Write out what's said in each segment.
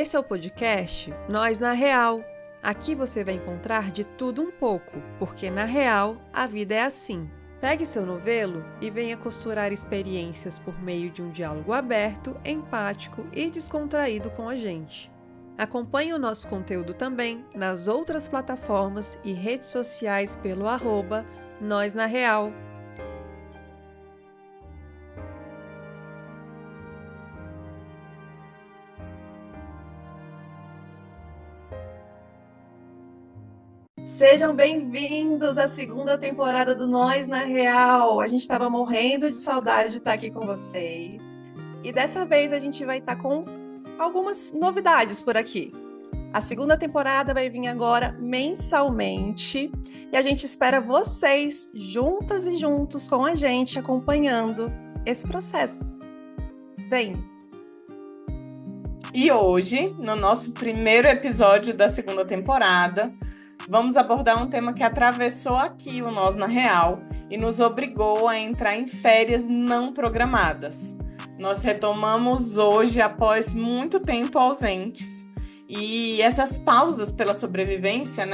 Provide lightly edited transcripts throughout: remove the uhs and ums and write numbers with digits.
Esse é o podcast Nós na Real. Aqui você vai encontrar de tudo um pouco, porque na real a vida é assim. Pegue seu novelo e venha costurar experiências por meio de um diálogo aberto, empático e descontraído com a gente. Acompanhe o nosso conteúdo também nas outras plataformas e redes sociais pelo @Nós na Real. Sejam bem-vindos à segunda temporada do Nós na Real. A gente estava morrendo de saudade de estar aqui com vocês. E dessa vez a gente vai estar com algumas novidades por aqui. A segunda temporada vai vir agora mensalmente e a gente espera vocês juntas e juntos com a gente acompanhando esse processo. Vem! E hoje, no nosso primeiro episódio da segunda temporada, vamos abordar um tema que atravessou aqui o Nós na Real e nos obrigou a entrar em férias não programadas. Nós retomamos hoje após muito tempo ausentes. E essas pausas pela sobrevivência,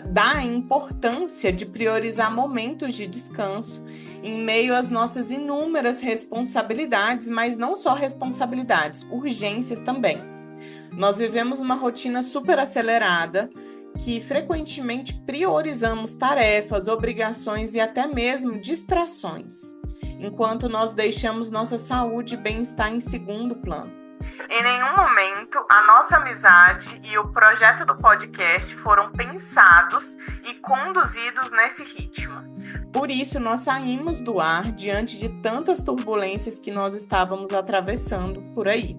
dá a importância de priorizar momentos de descanso em meio às nossas inúmeras responsabilidades, mas não só responsabilidades, urgências também. Nós vivemos uma rotina super acelerada, que frequentemente priorizamos tarefas, obrigações e até mesmo distrações, enquanto nós deixamos nossa saúde e bem-estar em segundo plano. Em nenhum momento a nossa amizade e o projeto do podcast foram pensados e conduzidos nesse ritmo. Por isso, nós saímos do ar diante de tantas turbulências que nós estávamos atravessando por aí.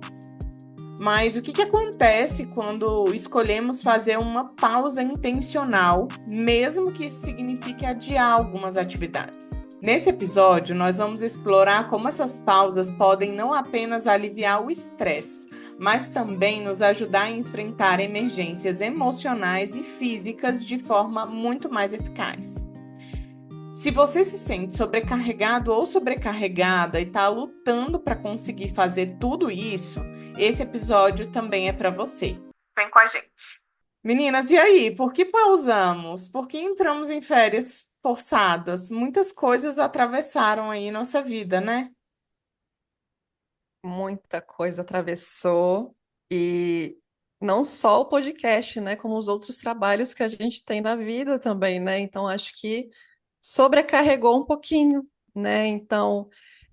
Mas o que acontece quando escolhemos fazer uma pausa intencional, mesmo que isso signifique adiar algumas atividades? Nesse episódio, nós vamos explorar como essas pausas podem não apenas aliviar o estresse, mas também nos ajudar a enfrentar emergências emocionais e físicas de forma muito mais eficaz. Se você se sente sobrecarregado ou sobrecarregada e está lutando para conseguir fazer tudo isso, esse episódio também é para você. Vem com a gente. Meninas, e aí? Por que pausamos? Por que entramos em férias forçadas? Muitas coisas atravessaram aí nossa vida, né? Muita coisa atravessou e não só o podcast, né, como os outros trabalhos que a gente tem na vida também, né? Então acho que sobrecarregou um pouquinho, né? Então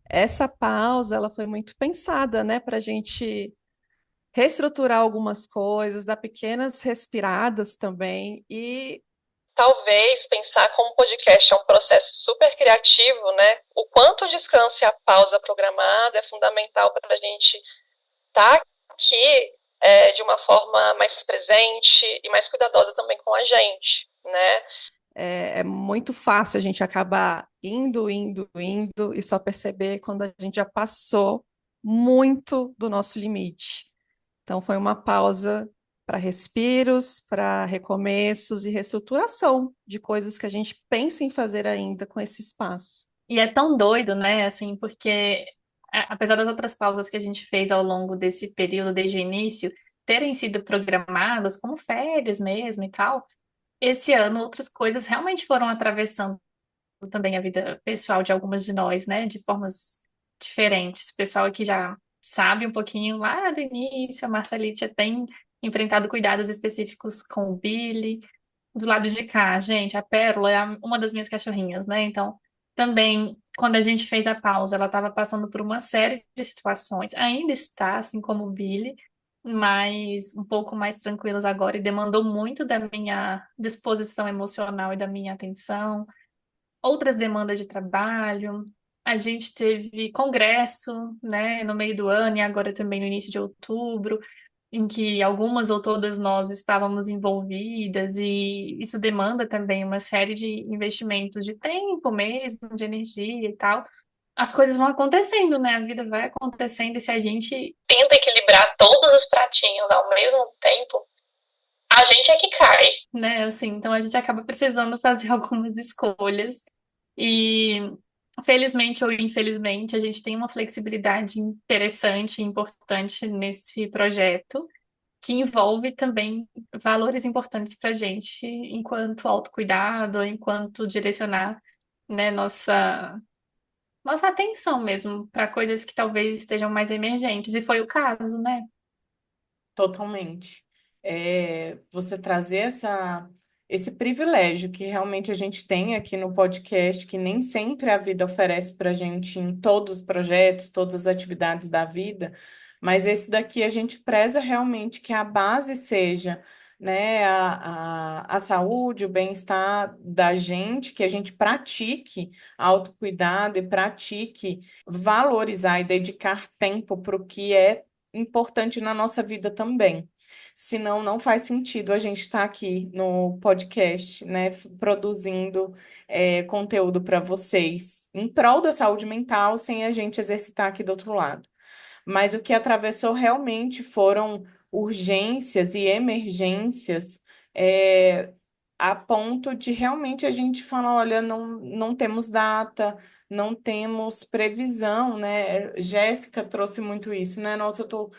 essa pausa ela foi muito pensada, né, para a gente reestruturar algumas coisas, dar pequenas respiradas também e talvez pensar como o podcast é um processo super criativo, né? O quanto o descanso e a pausa programada é fundamental para a gente estar aqui de uma forma mais presente e mais cuidadosa também com a gente, né? É muito fácil a gente acabar indo e só perceber quando a gente já passou muito do nosso limite. Então, foi uma pausa para respiros, para recomeços e reestruturação de coisas que a gente pensa em fazer ainda com esse espaço. E é tão doido, né? Assim, porque apesar das outras pausas que a gente fez ao longo desse período, desde o início, terem sido programadas como férias mesmo e tal, esse ano outras coisas realmente foram atravessando também a vida pessoal de algumas de nós, né? De formas diferentes. O pessoal que já sabe um pouquinho lá do início, a Marcelite tem enfrentado cuidados específicos com o Billy. Do lado de cá, gente, a Pérola é uma das minhas cachorrinhas, né? Então, também, quando a gente fez a pausa, ela estava passando por uma série de situações. Ainda está, assim como o Billy, mas um pouco mais tranquilos agora e demandou muito da minha disposição emocional e da minha atenção. Outras demandas de trabalho. A gente teve congresso, né, no meio do ano e agora também no início de outubro, em que algumas ou todas nós estávamos envolvidas, e isso demanda também uma série de investimentos de tempo mesmo, de energia e tal. As coisas vão acontecendo, né? A vida vai acontecendo, e se a gente tenta equilibrar todos os pratinhos ao mesmo tempo, a gente é que cai, né? Assim, então a gente acaba precisando fazer algumas escolhas e felizmente ou infelizmente a gente tem uma flexibilidade interessante e importante nesse projeto. que envolve também valores importantes para a gente, enquanto autocuidado, enquanto direcionar, né, nossa atenção mesmo para coisas que talvez estejam mais emergentes. E foi o caso, né? Totalmente. Você trazer esse privilégio que realmente a gente tem aqui no podcast, que nem sempre a vida oferece para a gente em todos os projetos, todas as atividades da vida, mas esse daqui a gente preza realmente que a base seja, né, a saúde, o bem-estar da gente, que a gente pratique autocuidado e pratique valorizar e dedicar tempo para o que é importante na nossa vida também. Senão, não faz sentido a gente estar aqui no podcast, né, produzindo conteúdo para vocês em prol da saúde mental, sem a gente exercitar aqui do outro lado. Mas o que atravessou realmente foram urgências e emergências, é, a ponto de realmente a gente falar, olha, não temos data, não temos previsão, né? Jéssica trouxe muito isso, né? Nossa, eu tô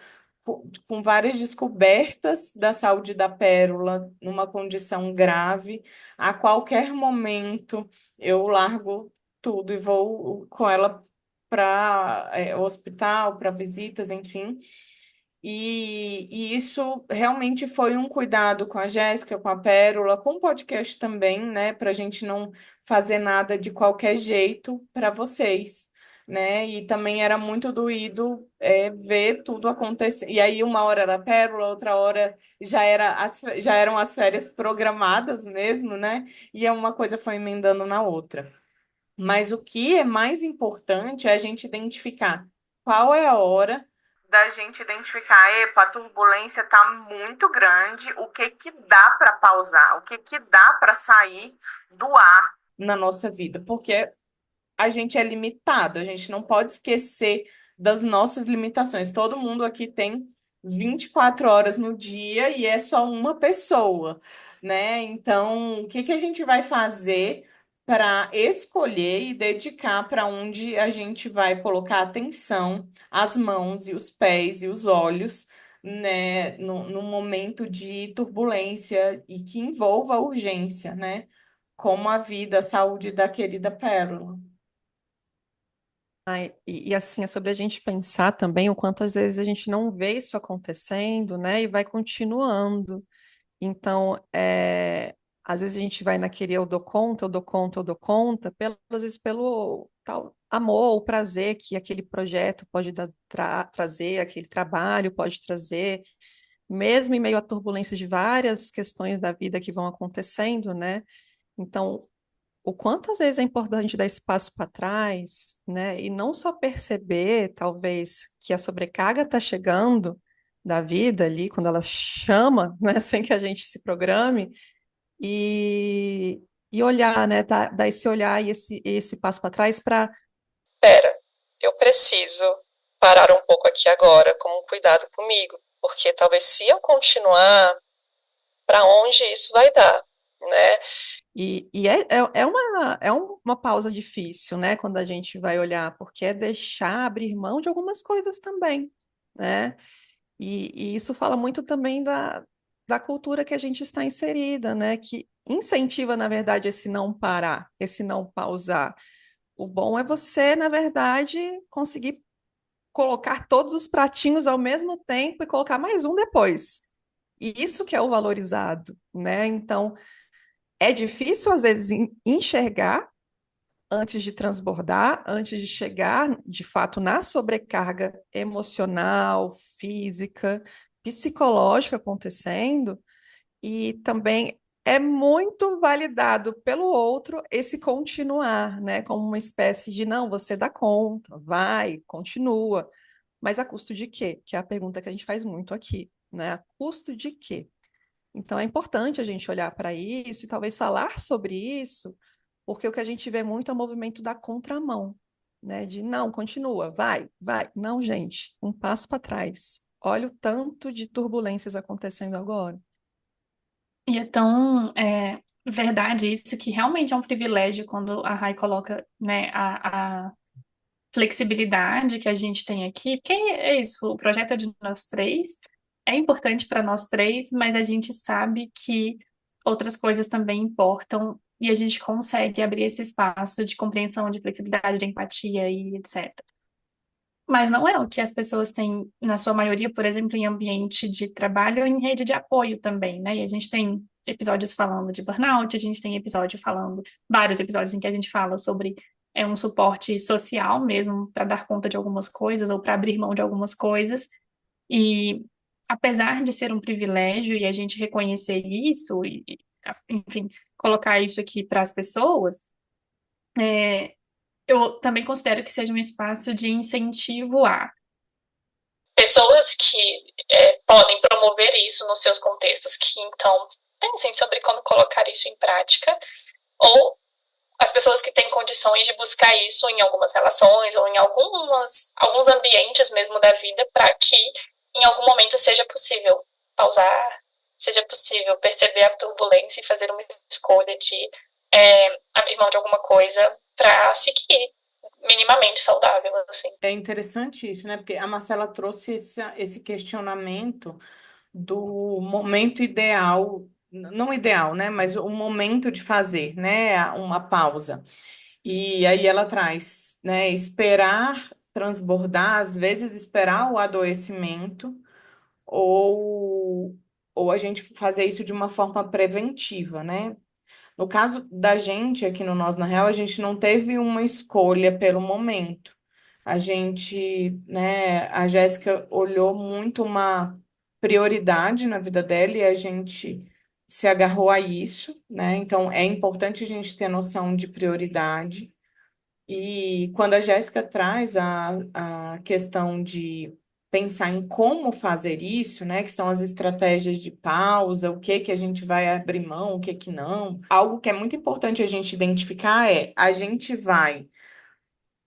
com várias descobertas da saúde da pérola, numa condição grave. A qualquer momento eu largo tudo e vou com ela para o hospital, para visitas, enfim. E isso realmente foi um cuidado com a Jéssica, com a Pérola, com o podcast também, né? Para a gente não fazer nada de qualquer jeito para vocês, né? E também era muito doído ver tudo acontecer. E aí, uma hora era Pérola, outra hora já eram as férias programadas mesmo, né? E uma coisa foi emendando na outra. Mas o que é mais importante é a gente identificar qual é a hora da gente identificar, epa, a turbulência está muito grande, o que que dá para pausar, o que que dá para sair do ar na nossa vida, porque a gente é limitado, a gente não pode esquecer das nossas limitações. Todo mundo aqui tem 24 horas no dia e é só uma pessoa, né? Então, o que que a gente vai fazer para escolher e dedicar para onde a gente vai colocar atenção, as mãos e os pés e os olhos, né, no momento de turbulência e que envolva urgência, né? Como a vida, a saúde da querida Pérola. Ai, e assim, é sobre a gente pensar também o quanto às vezes a gente não vê isso acontecendo, né? E vai continuando. Então, às vezes a gente vai naquele eu dou conta, eu dou conta, eu dou conta, às vezes pelo tal amor ou prazer que aquele projeto pode trazer, aquele trabalho pode trazer, mesmo em meio à turbulência de várias questões da vida que vão acontecendo, né? Então, o quanto às vezes é importante dar espaço para trás, né? E não só perceber, talvez, que a sobrecarga está chegando da vida ali, quando ela chama, né? Sem que a gente se programe, e, e olhar, né? Dar esse olhar e esse passo para trás para. Pera, eu preciso parar um pouco aqui agora, com um cuidado comigo, porque talvez se eu continuar, para onde isso vai dar, né? É uma pausa difícil, né? Quando a gente vai olhar, porque é deixar abrir mão de algumas coisas também, né? E isso fala muito também da cultura que a gente está inserida, né? Que incentiva, na verdade, esse não parar, esse não pausar. O bom é você, na verdade, conseguir colocar todos os pratinhos ao mesmo tempo e colocar mais um depois. E isso que é o valorizado, né? Então, é difícil, às vezes, enxergar antes de transbordar, antes de chegar, de fato, na sobrecarga emocional, física, psicológica acontecendo, e também é muito validado pelo outro esse continuar, né? Como uma espécie de, não, você dá conta, vai, continua. Mas a custo de quê? Que é a pergunta que a gente faz muito aqui, né? A custo de quê? Então é importante a gente olhar para isso e talvez falar sobre isso, porque o que a gente vê muito é o movimento da contramão, né? De não, continua, vai, vai. Não, gente, um passo para trás. Olha o tanto de turbulências acontecendo agora. E é tão verdade isso que realmente é um privilégio quando a Rai coloca, né, a flexibilidade que a gente tem aqui, porque é isso, o projeto é de nós três, é importante para nós três, mas a gente sabe que outras coisas também importam e a gente consegue abrir esse espaço de compreensão, de flexibilidade, de empatia e etc. Mas não é o que as pessoas têm, na sua maioria, por exemplo, em ambiente de trabalho ou em rede de apoio também, né? E a gente tem episódios falando de burnout, a gente tem episódio falando, vários episódios em que a gente fala sobre um suporte social mesmo para dar conta de algumas coisas ou para abrir mão de algumas coisas. E apesar de ser um privilégio e a gente reconhecer isso e, enfim, colocar isso aqui para as pessoas, eu também considero que seja um espaço de incentivo a pessoas que podem promover isso nos seus contextos, que então pensem sobre como colocar isso em prática, ou as pessoas que têm condições de buscar isso em algumas relações ou em alguns ambientes mesmo da vida, para que em algum momento seja possível pausar, seja possível perceber a turbulência e fazer uma escolha de abrir mão de alguma coisa para seguir minimamente saudável, assim. É interessante isso, né? Porque a Marcela trouxe esse questionamento do momento ideal, não ideal, né? Mas o momento de fazer, né? Uma pausa. E aí ela traz, né? Esperar transbordar, às vezes esperar o adoecimento, ou, ou a gente fazer isso de uma forma preventiva, né? No caso da gente aqui no Nós na Real, a gente não teve uma escolha pelo momento. A gente, né, a Jéssica olhou muito uma prioridade na vida dela e a gente se agarrou a isso, né? Então é importante a gente ter noção de prioridade. E quando a Jéssica traz a questão de pensar em como fazer isso, né, que são as estratégias de pausa, o que que a gente vai abrir mão, o que que não, algo que é muito importante a gente identificar é a gente vai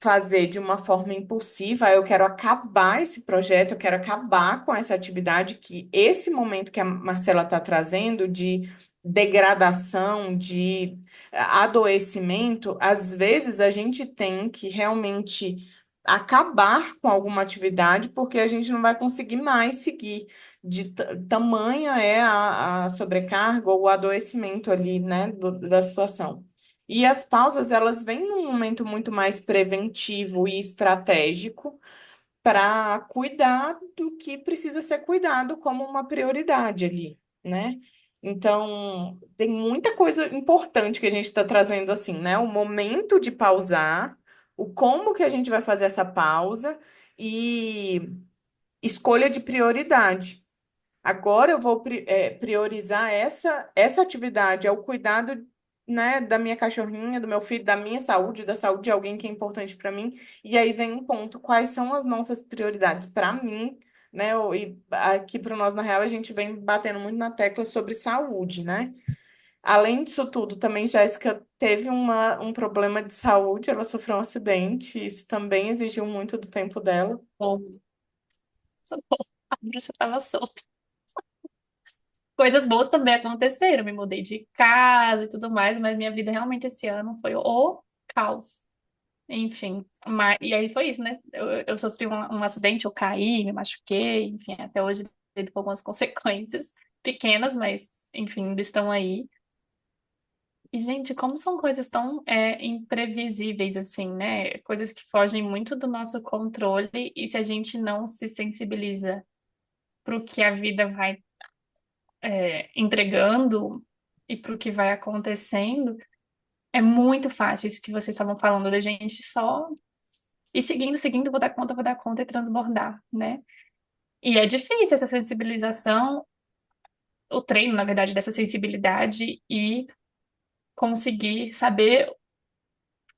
fazer de uma forma impulsiva, eu quero acabar esse projeto, eu quero acabar com essa atividade, que esse momento que a Marcela está trazendo de degradação, de adoecimento, às vezes a gente tem que realmente acabar com alguma atividade porque a gente não vai conseguir mais seguir. Tamanha é a sobrecarga ou o adoecimento ali, né, da situação. E as pausas, elas vêm num momento muito mais preventivo e estratégico para cuidar do que precisa ser cuidado como uma prioridade ali, né? Então, tem muita coisa importante que a gente está trazendo assim, né? O momento de pausar, o como que a gente vai fazer essa pausa e escolha de prioridade. Agora eu vou priorizar essa atividade, é o cuidado, né, da minha cachorrinha, do meu filho, da minha saúde, da saúde de alguém que é importante para mim. E aí vem um ponto, quais são as nossas prioridades para mim, né? E aqui para nós, na real, a gente vem batendo muito na tecla sobre saúde, né? Além disso tudo, também Jéssica teve um problema de saúde, ela sofreu um acidente, isso também exigiu muito do tempo dela. Bom, socorro, a bruxa estava solta. Coisas boas também aconteceram, me mudei de casa e tudo mais, mas minha vida realmente esse ano foi o caos. Enfim, e aí foi isso, né? Eu sofri um acidente, eu caí, me machuquei, enfim, até hoje lido com algumas consequências pequenas, mas enfim, ainda estão aí. E, gente, como são coisas tão imprevisíveis, assim, né? Coisas que fogem muito do nosso controle, e se a gente não se sensibiliza para o que a vida vai entregando e para o que vai acontecendo, é muito fácil isso que vocês estavam falando, da gente só ir seguindo, seguindo, vou dar conta e transbordar, né? E é difícil essa sensibilização, o treino, na verdade, dessa sensibilidade e conseguir saber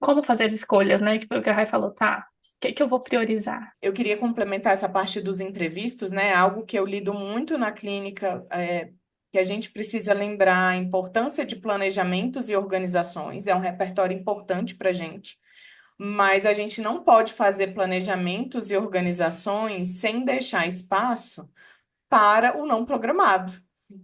como fazer as escolhas, né? Que foi o que a Rai falou, tá? O que é que eu vou priorizar? Eu queria complementar essa parte dos imprevistos, né? Algo que eu lido muito na clínica, que a gente precisa lembrar a importância de planejamentos e organizações. É um repertório importante para a gente, mas a gente não pode fazer planejamentos e organizações sem deixar espaço para o não programado.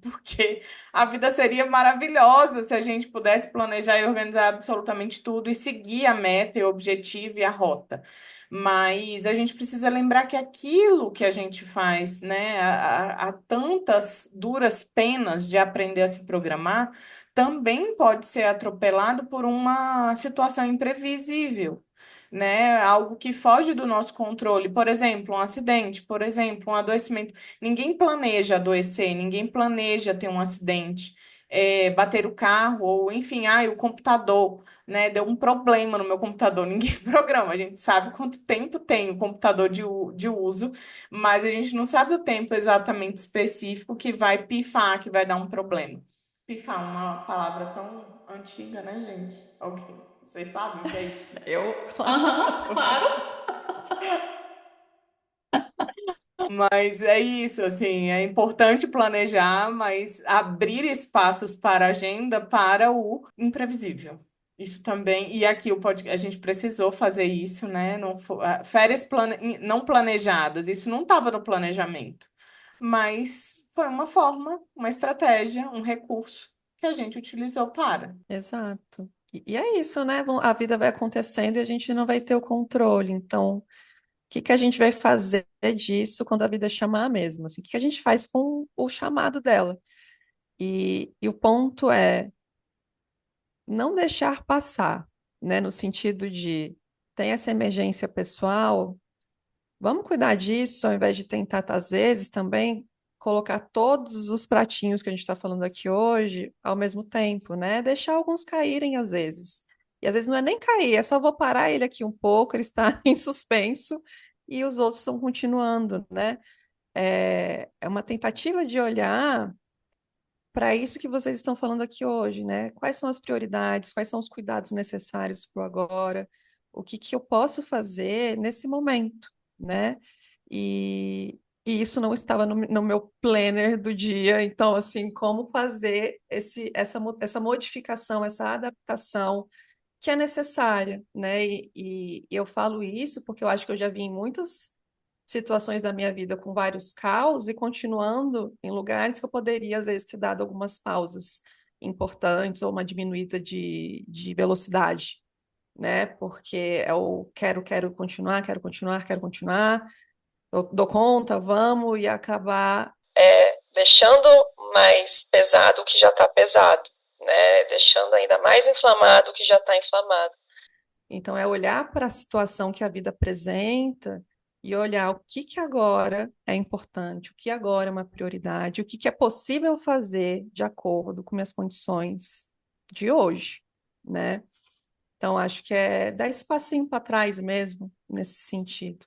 Porque a vida seria maravilhosa se a gente pudesse planejar e organizar absolutamente tudo e seguir a meta, e o objetivo e a rota. Mas a gente precisa lembrar que aquilo que a gente faz, né, há tantas duras penas de aprender a se programar, também pode ser atropelado por uma situação imprevisível. Né, algo que foge do nosso controle, por exemplo, um acidente, por exemplo, um adoecimento. Ninguém planeja adoecer, ninguém planeja ter um acidente, bater o carro, ou enfim, o computador, né? Deu um problema no meu computador, ninguém programa. A gente sabe quanto tempo tem o computador de uso, mas a gente não sabe o tempo exatamente específico que vai pifar, que vai dar um problema. Pifar, uma palavra tão antiga, né, gente? Alguém, vocês sabem o que é isso? Eu, Aham, claro. claro. Mas é isso, assim, é importante planejar, mas abrir espaços para a agenda para o imprevisível. Isso também, e aqui a gente precisou fazer isso, né? Férias não planejadas, isso não estava no planejamento, mas foi uma forma, uma estratégia, um recurso que a gente utilizou para. Exato. E é isso, né? A vida vai acontecendo e a gente não vai ter o controle. Então, o que que a gente vai fazer disso quando a vida chamar mesmo? Assim, o que que a gente faz com o chamado dela? E o ponto é não deixar passar, né? No sentido de tem essa emergência pessoal, vamos cuidar disso, ao invés de tentar, às vezes, também colocar todos os pratinhos que a gente está falando aqui hoje ao mesmo tempo, né? Deixar alguns caírem às vezes. E às vezes não é nem cair, é só vou parar ele aqui um pouco, ele está em suspenso e os outros estão continuando, né? É uma tentativa de olhar para isso que vocês estão falando aqui hoje, né? Quais são as prioridades, quais são os cuidados necessários para o agora, o que que eu posso fazer nesse momento, né? E isso não estava no meu planner do dia, então, assim, como fazer essa modificação, essa adaptação que é necessária, né? E eu falo isso porque eu acho que eu já vi em muitas situações da minha vida com vários caos e continuando em lugares que eu poderia, às vezes, ter dado algumas pausas importantes ou uma diminuída de velocidade, né? Porque é o quero continuar, quero continuar, quero continuar, eu dou conta, vamos, e acabar deixando mais pesado o que já está pesado, né? Deixando ainda mais inflamado o que já está inflamado. Então, é olhar para a situação que a vida apresenta e olhar o que que agora é importante, o que agora é uma prioridade, o que que é possível fazer de acordo com minhas condições de hoje, né? Então, acho que é dar esse passinho para trás mesmo, nesse sentido.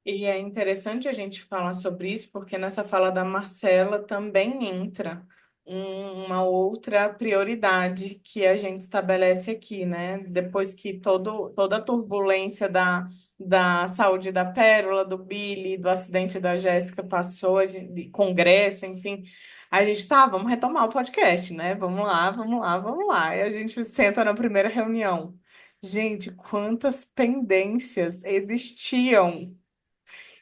E é interessante a gente falar sobre isso, porque nessa fala da Marcela também entra uma outra prioridade que a gente estabelece aqui, né? Depois que toda a turbulência da saúde da Pérola, do Billy, do acidente da Jéssica passou, de congresso, enfim, a gente tá, vamos retomar o podcast, né? Vamos lá, vamos lá, vamos lá. E a gente senta na primeira reunião. Gente, quantas pendências existiam!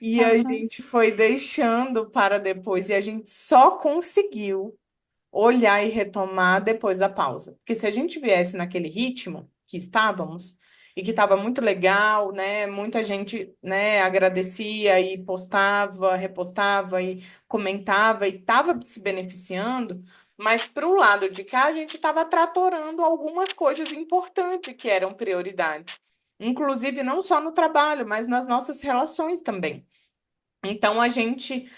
E a Uhum. gente foi deixando para depois, e a gente só conseguiu olhar e retomar depois da pausa. Porque se a gente viesse naquele ritmo que estávamos, e que estava muito legal, né? Muita gente, né, agradecia e postava, repostava e comentava e estava se beneficiando, mas para o lado de cá a gente estava tratorando algumas coisas importantes que eram prioridade. Inclusive, não só no trabalho, mas nas nossas relações também. Então a gente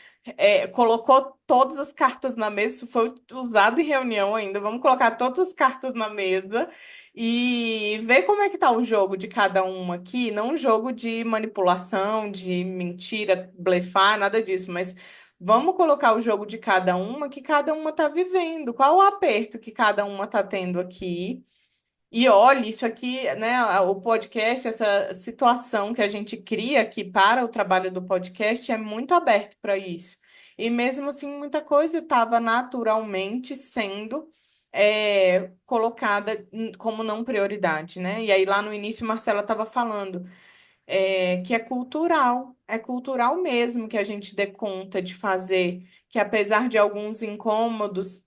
colocou todas as cartas na mesa, isso foi usado em reunião ainda. Vamos colocar todas as cartas na mesa e ver como é que tá o jogo de cada uma aqui, não um jogo de manipulação, de mentira, blefar, nada disso, mas vamos colocar o jogo de cada uma que cada uma tá vivendo, qual o aperto que cada uma tá tendo aqui. E olha, isso aqui, né, o podcast, essa situação que a gente cria aqui para o trabalho do podcast é muito aberto para isso. E mesmo assim, muita coisa estava naturalmente sendo colocada como não prioridade, né? E aí lá no início, Marcela estava falando que é cultural mesmo que a gente dê conta de fazer, que apesar de alguns incômodos,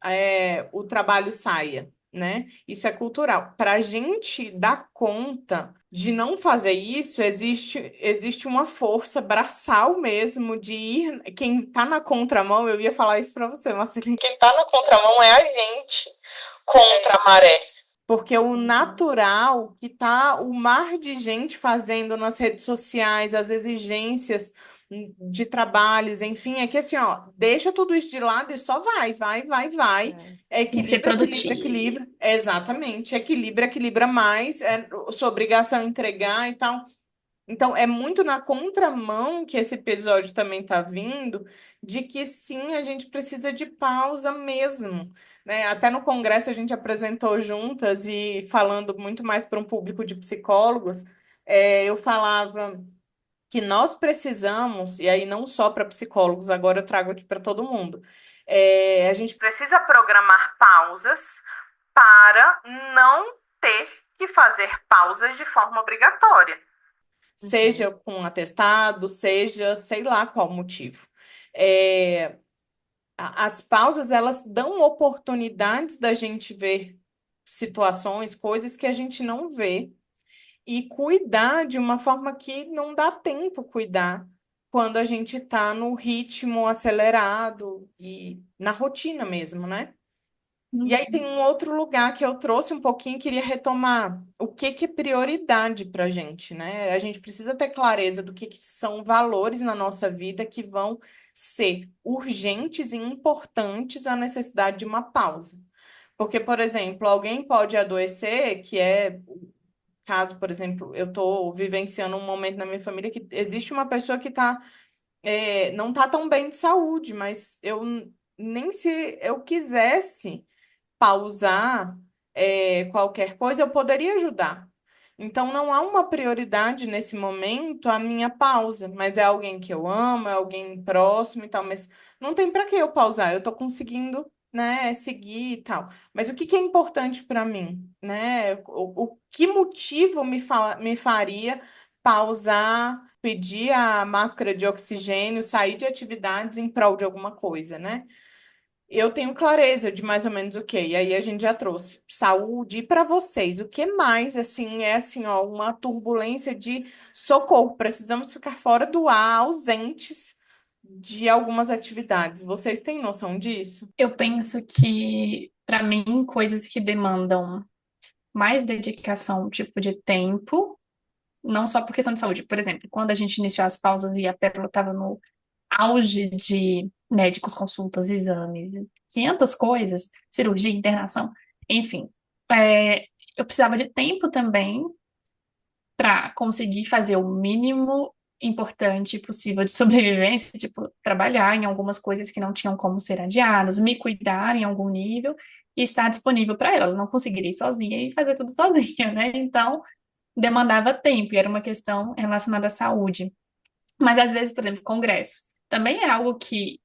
o trabalho saia, né? Isso é cultural. Para a gente dar conta de não fazer isso, existe uma força braçal mesmo de ir. Quem está na contramão, eu ia falar isso para você, Marcelinho. Quem está na contramão é a gente contra a maré. Porque o natural que tá o mar de gente fazendo nas redes sociais, as exigências de trabalhos, enfim, é que assim, ó, deixa tudo isso de lado e só vai. Tem que ser produtivo. Equilibra. Exatamente. Equilibra mais, é sua obrigação é entregar e tal. Então, é muito na contramão que esse episódio também está vindo, de que sim, a gente precisa de pausa mesmo, né? Até no congresso a gente apresentou juntas e falando muito mais para um público de psicólogos, eu falava que nós precisamos, e aí não só para psicólogos, agora eu trago aqui para todo mundo, a gente precisa programar pausas para não ter que fazer pausas de forma obrigatória, seja com um atestado, seja sei lá qual motivo. É, as pausas, elas dão oportunidades da gente ver situações, coisas que a gente não vê e cuidar de uma forma que não dá tempo cuidar quando a gente está no ritmo acelerado e na rotina mesmo, né? E aí tem Uhum. um outro lugar que eu trouxe um pouquinho, queria retomar. O que que é prioridade para a gente, né? A gente precisa ter clareza do que são valores na nossa vida que vão ser urgentes e importantes à necessidade de uma pausa. Porque, por exemplo, alguém pode adoecer, que é caso, por exemplo, eu estou vivenciando um momento na minha família que existe uma pessoa que não está tão bem de saúde, mas nem se eu quisesse pausar qualquer coisa, eu poderia ajudar. Então, não há uma prioridade nesse momento a minha pausa, mas é alguém que eu amo, é alguém próximo e tal, mas não tem para que eu pausar, eu estou conseguindo, né, seguir e tal. Mas o que que é importante para mim, né? O que motivo me faria pausar, pedir a máscara de oxigênio, sair de atividades em prol de alguma coisa, né? Eu tenho clareza de mais ou menos o que. E aí a gente já trouxe saúde. E para vocês, o que mais assim é assim, ó, uma turbulência de socorro. Precisamos ficar fora do ar, ausentes de algumas atividades. Vocês têm noção disso? Eu penso que, para mim, coisas que demandam mais dedicação, tipo de tempo, não só por questão de saúde. Por exemplo, quando a gente iniciou as pausas e a Pérola estava no auge de médicos, consultas, exames, 500 coisas, cirurgia, internação, enfim. É, eu precisava de tempo também para conseguir fazer o mínimo importante possível de sobrevivência, tipo, trabalhar em algumas coisas que não tinham como ser adiadas, me cuidar em algum nível e estar disponível para ela. Eu não conseguiria ir sozinha e fazer tudo sozinha, né? Então, demandava tempo e era uma questão relacionada à saúde. Mas às vezes, por exemplo, congresso também era algo que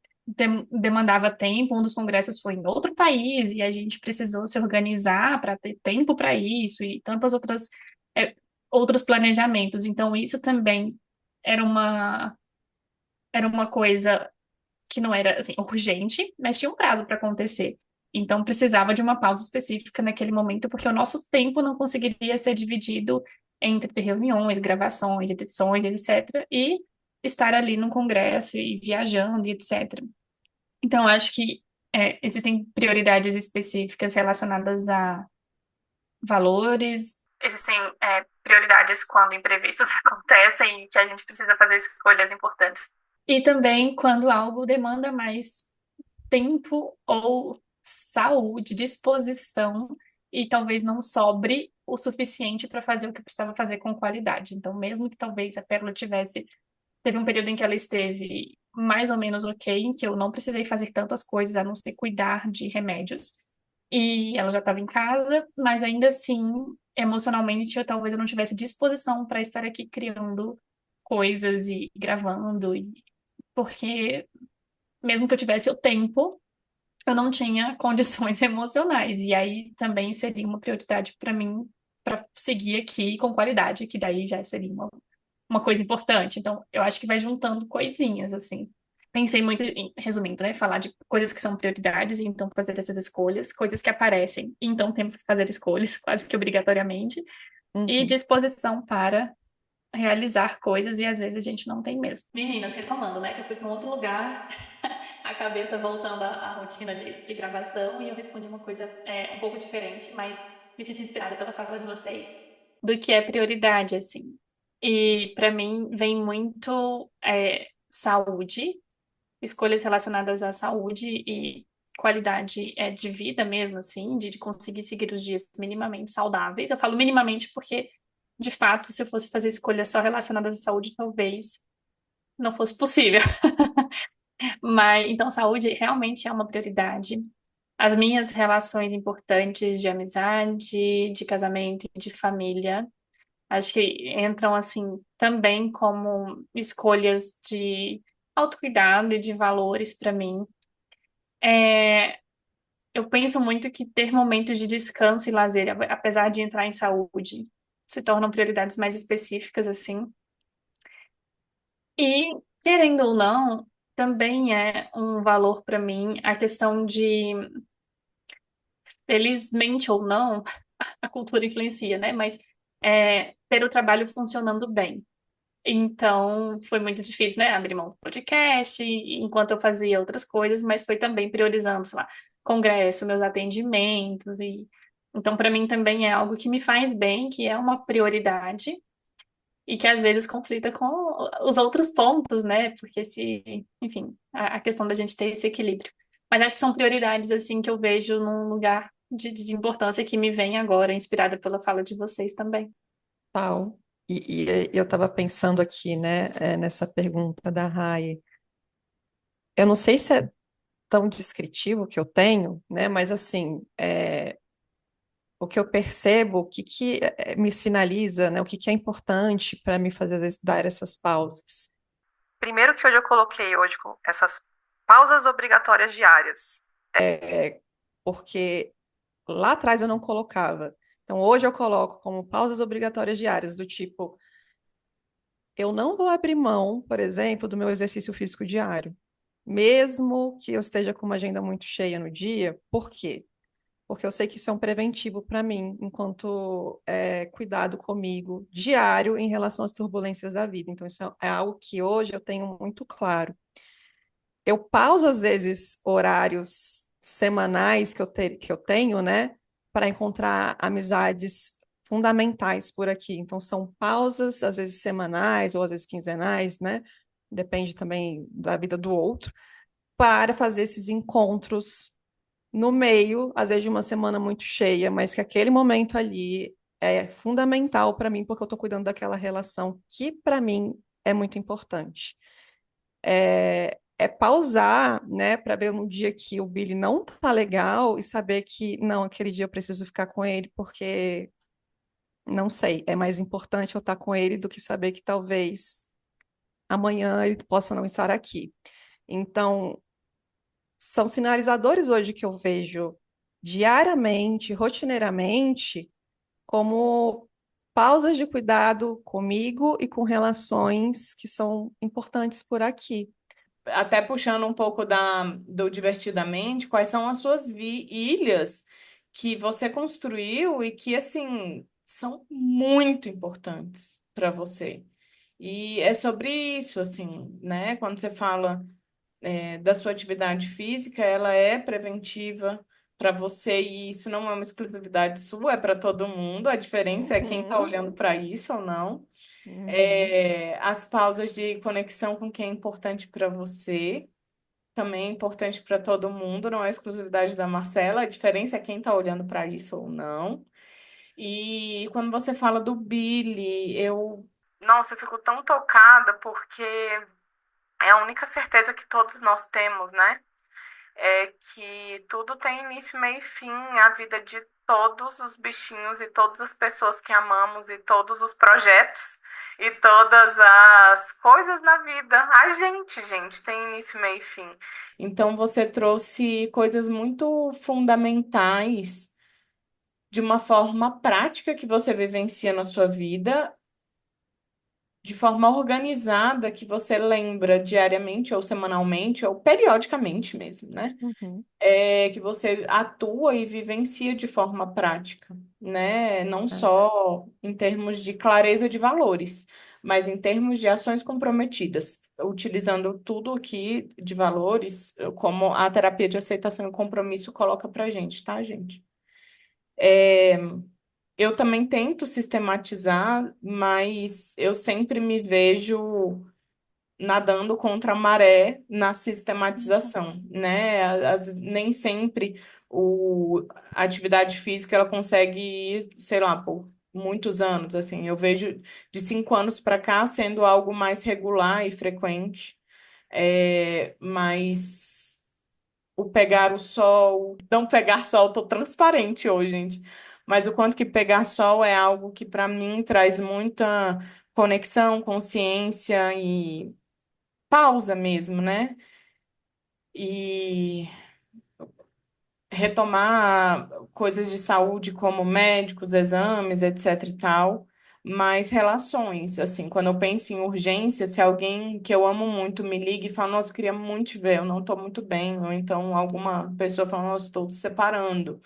demandava tempo. Um dos congressos foi em outro país e a gente precisou se organizar para ter tempo para isso e tantas outras outros planejamentos. Então, isso também era uma coisa que não era assim urgente, mas tinha um prazo para acontecer. Então, precisava de uma pausa específica naquele momento, porque o nosso tempo não conseguiria ser dividido entre ter reuniões, gravações, edições, etc., e estar ali no congresso e viajando, e etc. Então, eu acho que existem prioridades específicas relacionadas a valores. Existem prioridades quando imprevistos acontecem e que a gente precisa fazer escolhas importantes. E também quando algo demanda mais tempo ou saúde, disposição, e talvez não sobre o suficiente para fazer o que precisava fazer com qualidade. Então, mesmo que talvez a Pérola teve um período em que ela esteve mais ou menos ok, em que eu não precisei fazer tantas coisas a não ser cuidar de remédios, e ela já estava em casa, mas ainda assim, emocionalmente, talvez eu não tivesse disposição para estar aqui criando coisas e gravando, porque mesmo que eu tivesse o tempo, eu não tinha condições emocionais. E aí também seria uma prioridade para mim para seguir aqui com qualidade, que daí já seria uma coisa importante. Então, eu acho que vai juntando coisinhas, assim. pensei muito em, resumindo, né, falar de coisas que são prioridades e então fazer essas escolhas, coisas que aparecem, e então temos que fazer escolhas quase que obrigatoriamente, e Uhum. disposição para realizar coisas e às vezes a gente não tem mesmo. Meninas, retomando, né, que eu fui para um outro lugar, a cabeça voltando à rotina de gravação e eu respondi uma coisa um pouco diferente, mas me senti inspirada pela fala de vocês do que é prioridade, assim. E para mim vem muito saúde, escolhas relacionadas à saúde e qualidade de vida mesmo, assim, de conseguir seguir os dias minimamente saudáveis. Eu falo minimamente porque, de fato, se eu fosse fazer escolhas só relacionadas à saúde, talvez não fosse possível. Mas, então, saúde realmente é uma prioridade. As minhas relações importantes de amizade, de casamento e de família, acho que entram, assim, também como escolhas de autocuidado e de valores para mim. É, eu penso muito que ter momentos de descanso e lazer, apesar de entrar em saúde, se tornam prioridades mais específicas, assim. E, querendo ou não, também é um valor para mim a questão de, felizmente ou não, a cultura influencia, né? Mas ter o trabalho funcionando bem. Então, foi muito difícil, né? Abrir mão do podcast enquanto eu fazia outras coisas, mas foi também priorizando, sei lá, congresso, meus atendimentos e então para mim também é algo que me faz bem, que é uma prioridade e que às vezes conflita com os outros pontos, né? Porque se, enfim, a questão da gente ter esse equilíbrio. Mas acho que são prioridades assim que eu vejo num lugar de importância que me vem agora, inspirada pela fala de vocês também. Tal. E eu estava pensando aqui, né, nessa pergunta da Rai. Eu não sei se é tão descritivo que eu tenho, né, mas assim, o que eu percebo, o que que me sinaliza, né, o que que é importante para me fazer às vezes, dar essas pausas. Primeiro que hoje eu coloquei hoje com essas pausas obrigatórias diárias, porque lá atrás eu não colocava. Então hoje eu coloco como pausas obrigatórias diárias, do tipo, eu não vou abrir mão, por exemplo, do meu exercício físico diário, mesmo que eu esteja com uma agenda muito cheia no dia. Por quê? Porque eu sei que isso é um preventivo para mim, enquanto cuidado comigo diário em relação às turbulências da vida. Então, isso é algo que hoje eu tenho muito claro. Eu pauso, às vezes, horários semanais que eu tenho, né, para encontrar amizades fundamentais por aqui. Então, são pausas, às vezes semanais ou às vezes quinzenais, né? Depende também da vida do outro, para fazer esses encontros no meio, às vezes de uma semana muito cheia, mas que aquele momento ali é fundamental para mim, porque eu estou cuidando daquela relação que, para mim, é muito importante. É pausar, né, para ver um dia que o Billy não tá legal e saber que, não, aquele dia eu preciso ficar com ele, porque, não sei, é mais importante eu estar com ele do que saber que talvez amanhã ele possa não estar aqui. Então, são sinalizadores hoje que eu vejo diariamente, rotineiramente, como pausas de cuidado comigo e com relações que são importantes por aqui. Até puxando um pouco do Divertidamente, quais são as suas ilhas que você construiu e que, assim, são muito importantes para você. E é sobre isso, assim, né? Quando você fala, da sua atividade física, ela é preventiva para você e isso não é uma exclusividade sua, é para todo mundo. A diferença é quem está Uhum, olhando para isso ou não. uhum, As pausas de conexão com quem é importante para você também é importante para todo mundo, não é exclusividade da Marcela, a diferença é quem está olhando para isso ou não. E quando você fala do Billy, Nossa, eu fico tão tocada porque é a única certeza que todos nós temos, né? É que tudo tem início, meio e fim, a vida de todos os bichinhos e todas as pessoas que amamos e todos os projetos e todas as coisas na vida. A gente, tem início, meio e fim. Então você trouxe coisas muito fundamentais de uma forma prática que você vivencia na sua vida de forma organizada que você lembra diariamente ou semanalmente ou periodicamente mesmo, né? Uhum. Que você atua e vivencia de forma prática, né? Não É. só em termos de clareza de valores, mas em termos de ações comprometidas, utilizando tudo aqui de valores, como a terapia de aceitação e compromisso coloca pra gente, tá, gente? Eu também tento sistematizar, mas eu sempre me vejo nadando contra a maré na sistematização, né? Nem sempre a atividade física ela consegue ir, sei lá, por muitos anos, assim. Eu vejo de 5 anos para cá sendo algo mais regular e frequente, mas o pegar o sol, não pegar sol, tô transparente hoje, gente. Mas o quanto que pegar sol é algo que para mim traz muita conexão, consciência e pausa mesmo, né? E retomar coisas de saúde como médicos, exames, etc e tal, mas relações, assim, quando eu penso em urgência, se alguém que eu amo muito me liga e fala, nossa, eu queria muito te ver, eu não tô muito bem, ou então alguma pessoa fala, nossa, estou te separando,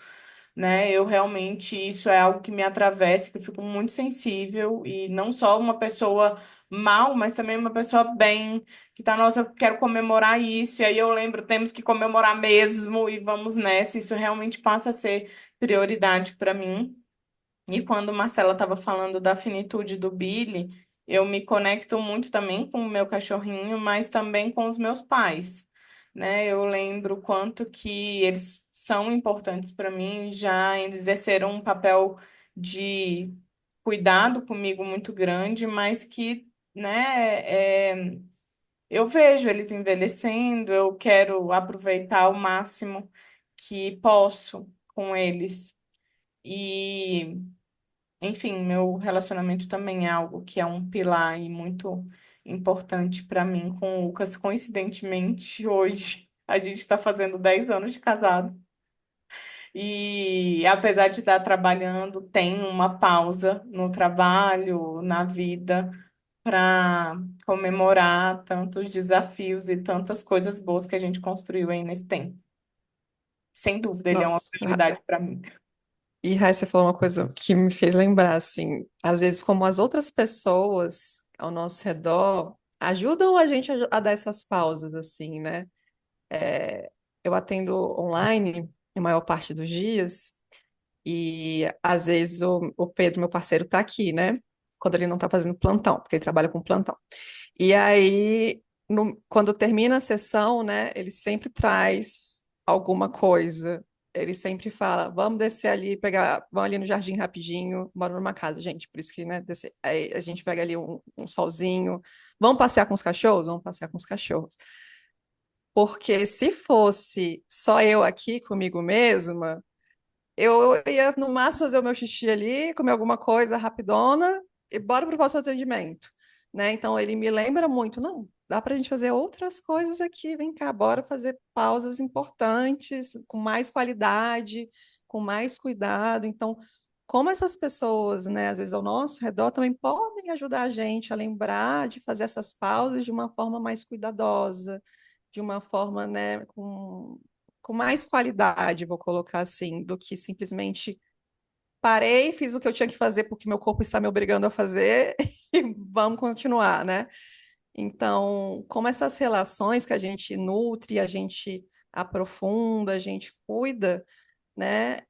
né? Eu realmente, isso é algo que me atravessa, que eu fico muito sensível, e não só uma pessoa mal, mas também uma pessoa bem, que tá, nossa, eu quero comemorar isso, e aí eu lembro, temos que comemorar mesmo, e vamos nessa, isso realmente passa a ser prioridade para mim. E quando Marcela estava falando da finitude do Billy, eu me conecto muito também com o meu cachorrinho, mas também com os meus pais, né? Eu lembro o quanto que eles são importantes para mim, já exerceram um papel de cuidado comigo muito grande, mas que, né, eu vejo eles envelhecendo, eu quero aproveitar ao máximo que posso com eles. E enfim, meu relacionamento também é algo que é um pilar e muito importante para mim com o Lucas. Coincidentemente, hoje a gente está fazendo 10 anos de casado. E apesar de estar trabalhando, tem uma pausa no trabalho, na vida, para comemorar tantos desafios e tantas coisas boas que a gente construiu aí nesse tempo. Sem dúvida, ele é uma Nossa, prioridade para mim. e Rai, você falou uma coisa que me fez lembrar, assim, às vezes como as outras pessoas ao nosso redor ajudam a gente a dar essas pausas, assim, né? É, eu atendo online a maior parte dos dias e às vezes o Pedro, meu parceiro, tá aqui, né? Quando ele não tá fazendo plantão, porque ele trabalha com plantão. E aí, quando termina a sessão, né, ele sempre traz alguma coisa. Ele sempre fala, vamos descer ali, pegar, vamos ali no jardim rapidinho, moro numa casa, gente, por isso que, né, descer. Aí a gente pega ali um solzinho, vamos passear com os cachorros? Vamos passear com os cachorros. Porque se fosse só eu aqui comigo mesma, eu ia no máximo fazer o meu xixi ali, comer alguma coisa rapidona e bora pro próximo atendimento, né? Então ele me lembra muito, não, dá pra gente fazer outras coisas aqui, vem cá, bora fazer pausas importantes, com mais qualidade, com mais cuidado. Então, como essas pessoas, né, às vezes ao nosso redor também podem ajudar a gente a lembrar de fazer essas pausas de uma forma mais cuidadosa, de uma forma, né, com mais qualidade, vou colocar assim, do que simplesmente parei, fiz o que eu tinha que fazer porque meu corpo está me obrigando a fazer e vamos continuar, né? Então, como essas relações que a gente nutre, a gente aprofunda, a gente cuida, né,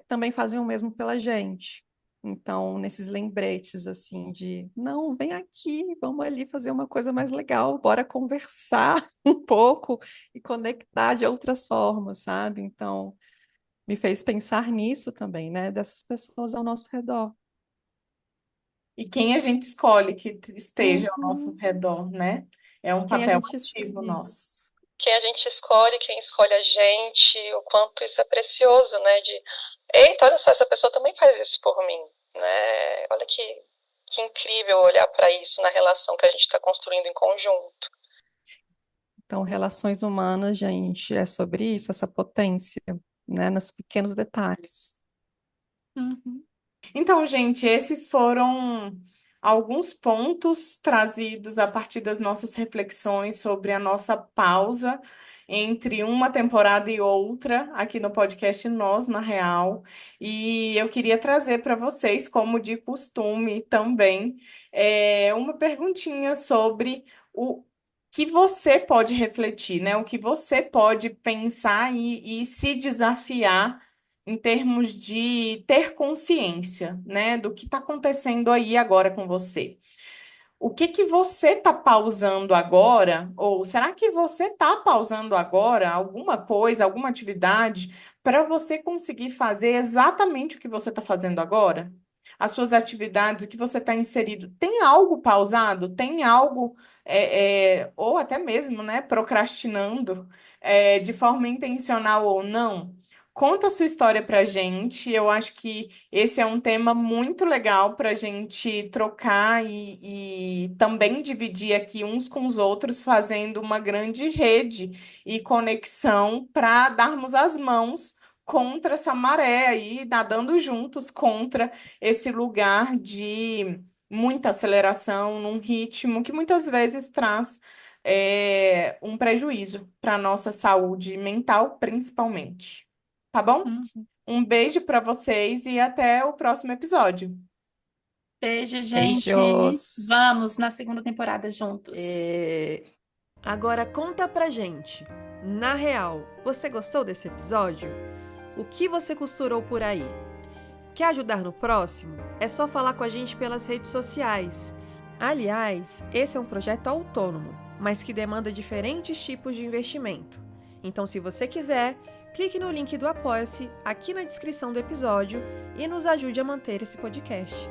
também fazem o mesmo pela gente. Então, nesses lembretes, assim, de, não, vem aqui, vamos ali fazer uma coisa mais legal, bora conversar um pouco e conectar de outras formas, sabe? Então, me fez pensar nisso também, né, dessas pessoas ao nosso redor. E quem a gente escolhe que esteja ao nosso Uhum. redor, né? É um Quem a papel gente ativo nosso. isso. Quem a gente escolhe, quem escolhe a gente, o quanto isso é precioso, né? De, eita, olha só, essa pessoa também faz isso por mim, né? Olha que incrível olhar para isso na relação que a gente está construindo em conjunto. Então, relações humanas, gente, é sobre isso, essa potência, né? Nos pequenos detalhes. Uhum. Então, gente, esses foram alguns pontos trazidos a partir das nossas reflexões sobre a nossa pausa entre uma temporada e outra aqui no podcast Nós na Real. E eu queria trazer para vocês, como de costume também, uma perguntinha sobre o que você pode refletir, né? O que você pode pensar e se desafiar em termos de ter consciência, né, do que está acontecendo aí agora com você. O que que você está pausando agora? Ou será que você está pausando agora alguma coisa, alguma atividade, para você conseguir fazer exatamente o que você está fazendo agora? As suas atividades, o que você está inserido, tem algo pausado? Tem algo, ou até mesmo, né, procrastinando, de forma intencional ou não? Conta a sua história pra gente. Eu acho que esse é um tema muito legal para a gente trocar e também dividir aqui uns com os outros, fazendo uma grande rede e conexão para darmos as mãos contra essa maré aí, nadando juntos contra esse lugar de muita aceleração num ritmo que muitas vezes traz um prejuízo para a nossa saúde mental, principalmente. Tá bom? Hum. Um beijo para vocês e até o próximo episódio. Beijo, gente. Beijos! Vamos na segunda temporada juntos. Agora conta pra gente. Na real, você gostou desse episódio? O que você costurou por aí? Quer ajudar no próximo? É só falar com a gente pelas redes sociais. Aliás, esse é um projeto autônomo, mas que demanda diferentes tipos de investimento. Então, se você quiser, clique no link do Apoia-se aqui na descrição do episódio e nos ajude a manter esse podcast.